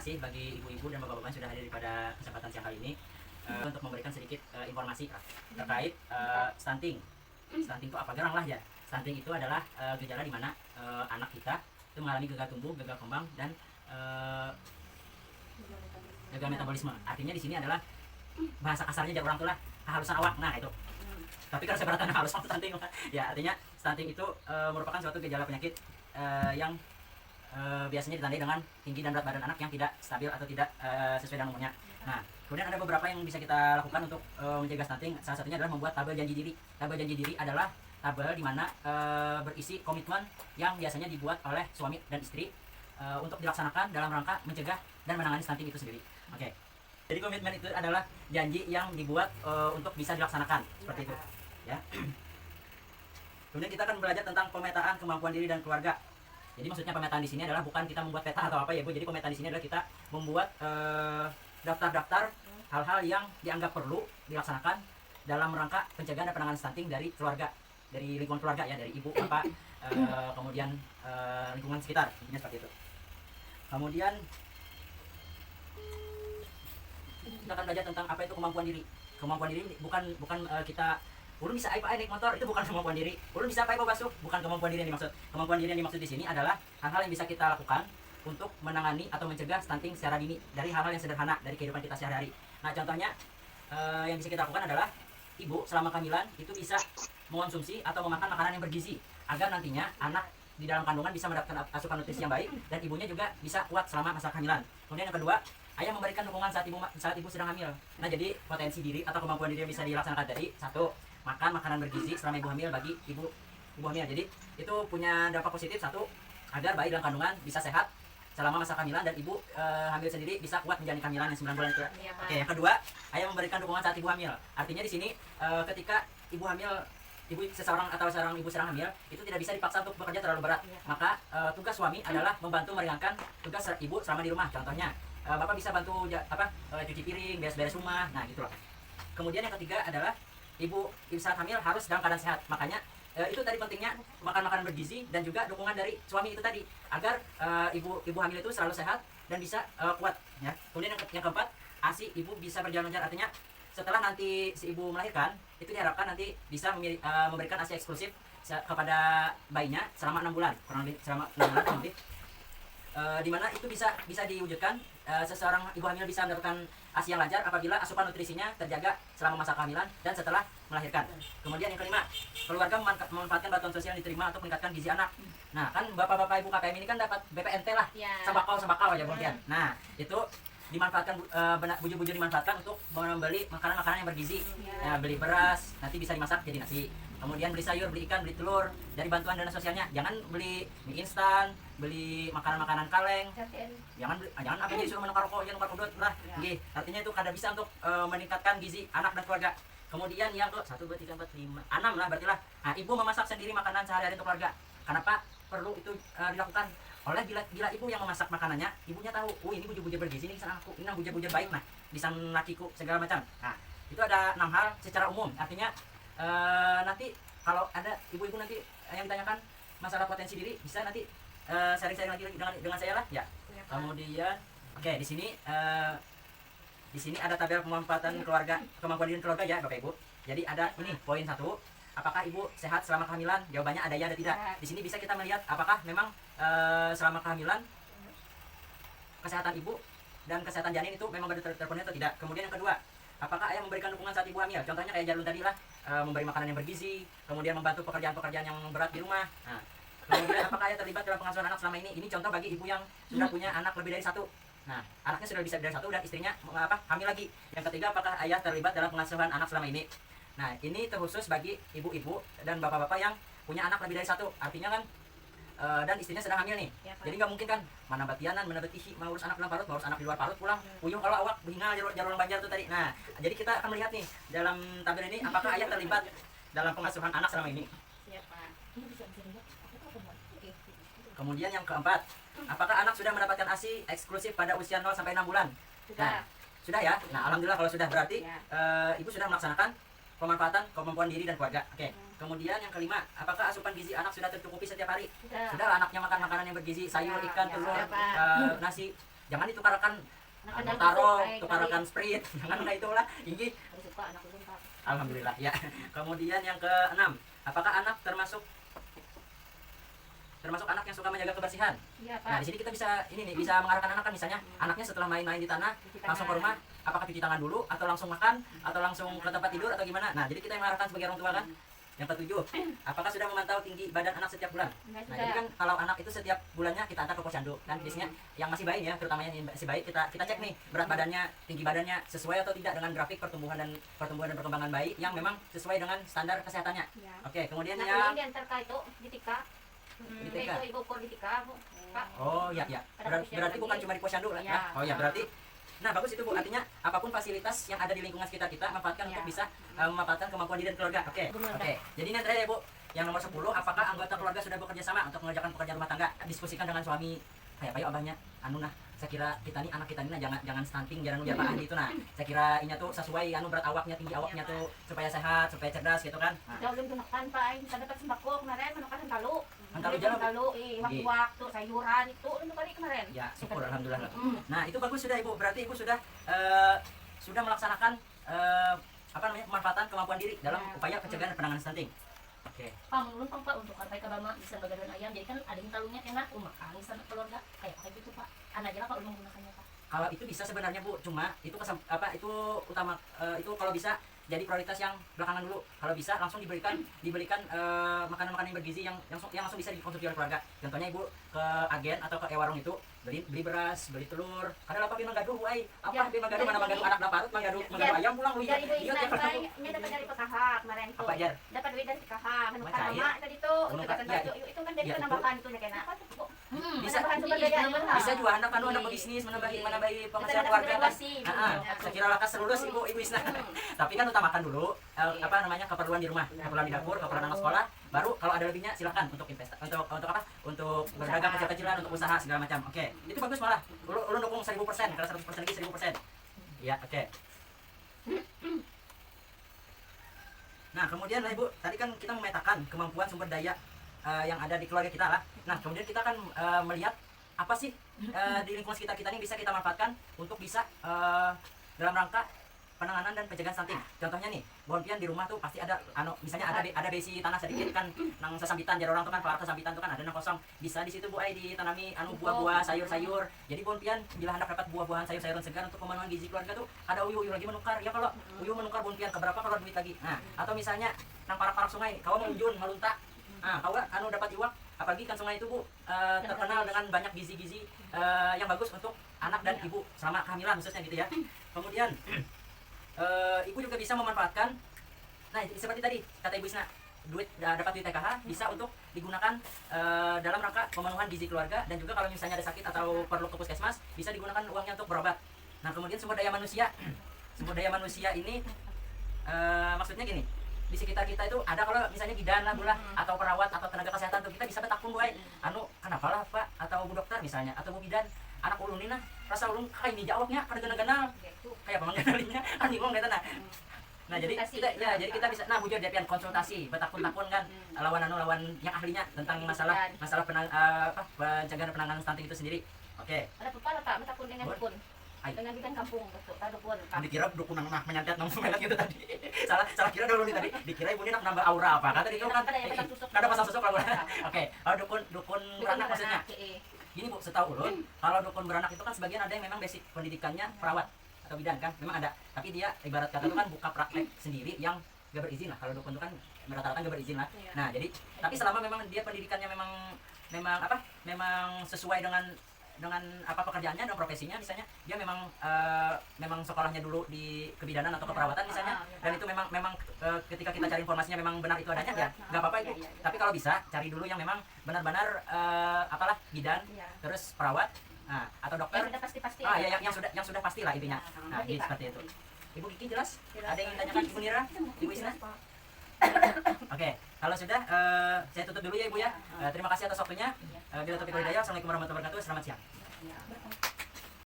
kasih bagi ibu-ibu dan bapak-bapak yang sudah hadir pada kesempatan siang kali ini untuk memberikan sedikit informasi terkait stunting. Stunting itu apa? Garang lah ya. Stunting itu adalah gejala di mana anak kita itu mengalami gagal tumbuh, gagal kembang, dan gagal metabolisme. Artinya di sini adalah bahasa kasarnya jadi orang tua lah kehalusan awak. Nah itu. Tapi kalau sebenarnya halus stunting ya, artinya stunting itu merupakan suatu gejala penyakit yang biasanya ditandai dengan tinggi dan berat badan anak yang tidak stabil atau tidak sesuai dengan umurnya. Nah, kemudian ada beberapa yang bisa kita lakukan untuk mencegah stunting. Salah satunya adalah membuat tabel janji diri. Tabel janji diri adalah tabel di mana berisi komitmen yang biasanya dibuat oleh suami dan istri untuk dilaksanakan dalam rangka mencegah dan menangani stunting itu sendiri. Oke. Jadi komitmen itu adalah janji yang dibuat untuk bisa dilaksanakan seperti itu, ya. Kemudian kita akan belajar tentang pemetaan kemampuan diri dan keluarga. Jadi maksudnya pemetaan di sini adalah bukan kita membuat peta atau apa ya Bu. Jadi pemetaan di sini adalah kita membuat daftar-daftar hal-hal yang dianggap perlu dilaksanakan dalam rangka pencegahan dan penanganan stunting dari keluarga, dari lingkungan keluarga ya, dari ibu, bapak, kemudian lingkungan sekitar, intinya seperti itu. Kemudian kita akan belajar tentang apa itu kemampuan diri. Kemampuan diri bukan kita ulun bisa apa naik motor, itu bukan kemampuan diri. Ulun bisa apa basuh, bukan kemampuan diri yang dimaksud. Kemampuan diri yang dimaksud di sini adalah hal-hal yang bisa kita lakukan untuk menangani atau mencegah stunting secara dini dari hal-hal yang sederhana dari kehidupan kita sehari-hari. Nah, contohnya yang bisa kita lakukan adalah ibu selama kehamilan itu bisa mengonsumsi atau memakan makanan yang bergizi agar nantinya anak di dalam kandungan bisa mendapatkan asupan nutrisi yang baik dan ibunya juga bisa kuat selama masa kehamilan. Kemudian yang kedua, ayah memberikan dukungan saat ibu sedang hamil. Nah, jadi potensi diri atau kemampuan diri yang bisa dilaksanakan tadi, satu, makan makanan bergizi selama ibu hamil bagi ibu hamil. Jadi itu punya dampak positif, satu, agar bayi dalam kandungan bisa sehat selama masa kehamilan dan ibu hamil sendiri bisa kuat menjalani kehamilan yang 9 bulan itu. Ya, oke, yang kedua, ayah memberikan dukungan saat ibu hamil. Artinya di sini ketika ibu hamil, seseorang atau seorang ibu sedang hamil itu tidak bisa dipaksa untuk bekerja terlalu berat. Maka tugas suami adalah membantu meringankan tugas ibu selama di rumah. Contohnya bapak bisa bantu cuci piring, beres-beres rumah. Nah, gitu loh. Kemudian yang ketiga adalah ibu saat hamil harus dalam keadaan sehat. Makanya itu tadi pentingnya makan makanan bergizi dan juga dukungan dari suami itu tadi agar ibu hamil itu selalu sehat dan bisa kuat ya. Kemudian yang keempat, ASI ibu bisa berjalan lancar. Artinya setelah nanti si ibu melahirkan itu diharapkan nanti bisa memberikan ASI eksklusif kepada bayinya selama 6 bulan, kurang lebih selama 6 bulan kurang lebih. Di mana itu bisa diwujudkan seseorang ibu hamil bisa mendapatkan ASI yang lancar apabila asupan nutrisinya terjaga selama masa kehamilan dan setelah melahirkan. Kemudian yang kelima, keluarga memanfaatkan bantuan sosial yang diterima untuk meningkatkan gizi anak. Nah, kan bapak-bapak ibu KPM ini kan dapat BPNT lah, sembako aja kemudian. Nah, itu dimanfaatkan, bujur-bujur dimanfaatkan untuk membeli makanan-makanan yang bergizi. Ya, beli beras, nanti bisa dimasak jadi nasi. Kemudian beli sayur, beli ikan, beli telur dari bantuan dana sosialnya. Jangan beli mie instan, beli makanan-makanan kaleng. Jangan apa jadi suruh menukar rokok, jangan nukar udut lah. Nggih, artinya itu kada bisa untuk meningkatkan gizi anak dan keluarga. Kemudian yang ke 1 2 3 4 5 6 lah berarti lah. Nah, ibu memasak sendiri makanan sehari-hari untuk keluarga. Kenapa perlu itu dilakukan? Oleh bila ibu yang memasak makanannya, ibunya tahu, oh ini bujur-bujur bergizi, ini aku, ini bujur-bujur baik, nah bisa lakiku segala macam. Nah, itu ada 6 hal secara umum. Artinya nanti kalau ada ibu-ibu nanti yang ditanyakan masalah potensi diri, bisa nanti sharing-sharing lagi dengan saya lah ya. Kemudian oke, di sini ada tabel pemanfaatan kemampuan diri keluarga ya Bapak Ibu. Jadi ada ini poin 1, apakah ibu sehat selama kehamilan? Jawabannya ada ya, ada tidak. Di sini bisa kita melihat apakah memang selama kehamilan kesehatan ibu dan kesehatan janin itu memang benar terpenuhi atau tidak. Kemudian yang kedua, apakah ayah memberikan dukungan saat ibu hamil? Contohnya kayak Jalun tadi lah, memberi makanan yang bergizi, kemudian membantu pekerjaan-pekerjaan yang berat di rumah. Nah, kemudian apakah ayah terlibat dalam pengasuhan anak selama ini? Ini contoh bagi ibu yang sudah punya anak lebih dari 1. Nah, anaknya sudah bisa dari 1 dan istrinya hamil lagi. Yang ketiga, apakah ayah terlibat dalam pengasuhan anak selama ini? Nah, ini terkhusus bagi ibu-ibu dan bapak-bapak yang punya anak lebih dari 1. Artinya kan dan istrinya sedang hamil nih. Ya, jadi nggak mungkin kan mana batianan, mana betihi, mau urus anak dalam parut, mau urus anak di luar parut pulang. Puyuh kalau awak behingal jalur banjar tuh tadi. Nah, jadi kita akan melihat nih dalam tabel ini apakah ayah terlibat dalam pengasuhan anak selama ini. Kemudian yang keempat, apakah anak sudah mendapatkan ASI eksklusif pada usia 0 sampai 6 bulan? Nah, sudah ya. Nah, alhamdulillah kalau sudah berarti ibu sudah melaksanakan pemanfaatan kemampuan diri dan keluarga. Oke. Kemudian yang kelima, apakah asupan gizi anak sudah tercukupi setiap hari? Sudah anaknya makan makanan yang bergizi, sayur, ikan, telur, nasi. Jangan ditukarkan Anak-anak taro, busuk, tukarkan Sprite. Jangan kayak itulah. Ini Aku suka anak ulun Pak. alhamdulillah ya. Kemudian yang keenam, apakah anak termasuk anak yang suka menjaga kebersihan? Iya Nah, Pak. di sini kita bisa ini nih, bisa mengarahkan anak kan misalnya anaknya setelah main-main di tanah Cuci langsung ke tangan. rumah, apakah cuci tangan dulu atau langsung makan atau langsung ke tempat tidur atau gimana? Nah, jadi kita yang mengarahkan sebagai orang tua kan. Yang ketujuh, apakah sudah memantau tinggi badan anak setiap bulan? Enggak Nah, sudah. jadi kan kalau anak itu setiap bulannya kita antar ke posyandu kan biasanya yang masih bayi ya, terutama yang masih bayi kita cek nih berat badannya, tinggi badannya sesuai atau tidak dengan grafik pertumbuhan dan perkembangan bayi yang memang sesuai dengan standar kesehatannya. Ya. Oke, kemudian Nah, yang ini diantar ka itu di Tika. Di TK? Itu ibu ko di Tika, Bu. Pak. oh ya ya, berarti bukan cuma di posyandu lah. Ya. Nah, oh ya berarti nah bagus itu Bu, artinya apapun fasilitas yang ada di lingkungan sekitar kita manfaatkan Ya. untuk bisa memanfaatkan kemampuan diri dan keluarga. Oke. Benar. Oke. Jadi ini yang terakhir ya Bu, yang nomor 10, apakah anggota keluarga sudah bekerja sama untuk mengerjakan pekerjaan rumah tangga? Diskusikan dengan suami. Kayak payo abahnya, anu nah, saya kira kita nih anak kita ini nah, jangan stunting, jangan biar bahan gitu nah. Saya kira ini tuh sesuai anu berat awaknya, tinggi awaknya tuh supaya sehat, supaya cerdas gitu kan. Nah, Daw ulun gunakan pa ay sa dapat sembako kemarin manukan hantalo. Hantalo jalan, Bu? Hantalo waktu sayuran itu ulun kali kemarin. ya syukur alhamdulillah. Mm. Nah, itu bagus sudah Ibu. Berarti Ibu sudah melaksanakan apa namanya? Pemanfaatan kemampuan diri dalam Ya. upaya pencegahan dan penanganan stunting. Oke. Ulun pang Pak untuk sampai ke Bama bisa bagadan ayam jadi kan ada yang talunya enak makan sama keluarga kayak pakai gitu Pak. Anak aja lah Pak ulun menggunakannya Pak. Kalau itu bisa sebenarnya Bu, cuma itu itu utama itu kalau bisa jadi prioritas yang belakangan dulu. Kalau bisa langsung diberikan makanan-makanan yang bergizi yang langsung bisa dikonsumsi oleh keluarga. Contohnya Ibu ke agen atau ke warung itu beli beras, beli telur. Ada apa beli manggaduh, wai? Apa Ya, beli manggaduh, ya, mana manggaduh ya. anak dapat manggaduh Ya, ayam pulang lu Dari Ibu iya Isna tiap hari. ini dapat dari PKH kemarin tuh. Apa aja? Dapat duit dari PKH, menukan Macam mama tadi tuh. Menukan, Itu dapat iya. baju itu kan jadi Iya, penambahan tuh ya kena. Bisa- Penambahan sumber daya alam. Bisa juga anak menambah bisnis, menambah penghasilan keluarga kan. Saya kira lakas lulus Ibu Isna. Tapi kan utamakan dulu apa namanya keperluan di rumah, keperluan di dapur, keperluan anak sekolah. Baru kalau ada lebihnya silakan untuk investasi, untuk apa? Untuk berdagang kecil-kecilan, untuk usaha segala macam. Oke, itu bagus malah. Ulun dukung 1000%, kalau 100% lagi 1000%. Ya, oke. Nah, kemudian lah Ibu, tadi kan kita memetakan kemampuan sumber daya yang ada di keluarga kita lah. Nah, kemudian kita akan melihat apa sih di lingkungan sekitar kita ini bisa kita manfaatkan untuk bisa dalam rangka penanganan dan pencegahan stunting. Contohnya nih, pohon pian di rumah tuh pasti ada misalnya ada besi tanah sedikit kan nang sesambitan jadi orang tuh kan parata sambitan tuh kan ada nang kosong. Bisa di situ Bu ai ditanami buah-buah, sayur-sayur. Jadi pohon pian bila hendak dapat buah-buahan, sayur-sayuran segar untuk pemenuhan gizi keluarga tuh ada uyuh lagi menukar. Ya kalau uyuh menukar pohon pian keberapa kalau duit lagi. Nah, atau misalnya nang parak-parak sungai, kawan mengunjun meluntak. Nah, kawan dapat iwak apalagi kan sungai itu Bu terkenal dengan banyak gizi-gizi yang bagus untuk anak dan ibu selama kehamilan khususnya gitu ya. Kemudian ibu juga bisa memanfaatkan, nah seperti tadi kata Ibu Isna, dapat duit TKH bisa untuk digunakan dalam rangka pemenuhan gizi keluarga, dan juga kalau misalnya ada sakit atau perlu ke puskesmas bisa digunakan uangnya untuk berobat. Nah kemudian sumber daya manusia ini maksudnya gini, di sekitar kita itu ada kalau misalnya bidan lah bulah atau perawat atau tenaga kesehatan tuh kita bisa betakun buai kenapa lah Pak atau Bu Dokter misalnya atau Bu Bidan anak ulun ini nah rasa ulun kayak ini jawabnya kada ganal kayak apa mangganalinya kan bingung gitu nah jadi kita bisa bujur depian konsultasi betakun-takun kan lawan yang ahlinya tentang masalah pencegahan penanganan stunting itu sendiri. Oke. Ada apa Pak, betakun dengan dukun. Ay. Dengan bidan kampung betul, dukun. Dikira dukun nang menyantet nang semelat gitu tadi. salah kira dulu nih tadi. Dikira ibu ini nak nambah aura apa? Kata itu kan ada pasang susuk lah. Oke. Kalau dukun beranak maksudnya. Gini Bu, setahu ulun, kalau dukun beranak itu kan sebagian ada yang memang basic pendidikannya perawat atau bidan kan, memang ada. Tapi dia ibarat kata itu kan buka praktek sendiri yang gak berizin lah. Kalau dukun itu kan rata-rata gak berizin lah. Nah, jadi tapi selama memang dia pendidikannya memang sesuai dengan pekerjaannya dan profesinya, misalnya dia memang sekolahnya dulu di kebidanan atau keperawatan misalnya, dan itu memang ketika kita cari informasinya memang benar itu adanya ya nggak apa-apa itu. Tapi kalau bisa cari dulu yang memang benar-benar bidan terus perawat atau dokter yang sudah pasti lah intinya. Nah jadi seperti itu. Ibu Kiki jelas? Ada yang ditanyakan Ibu Nira? Ibu Isna? Oke, kalau sudah saya tutup dulu ya Ibu ya. Terima kasih atas waktunya. Bila topik hidayah. Assalamualaikum warahmatullahi wabarakatuh. Selamat siang.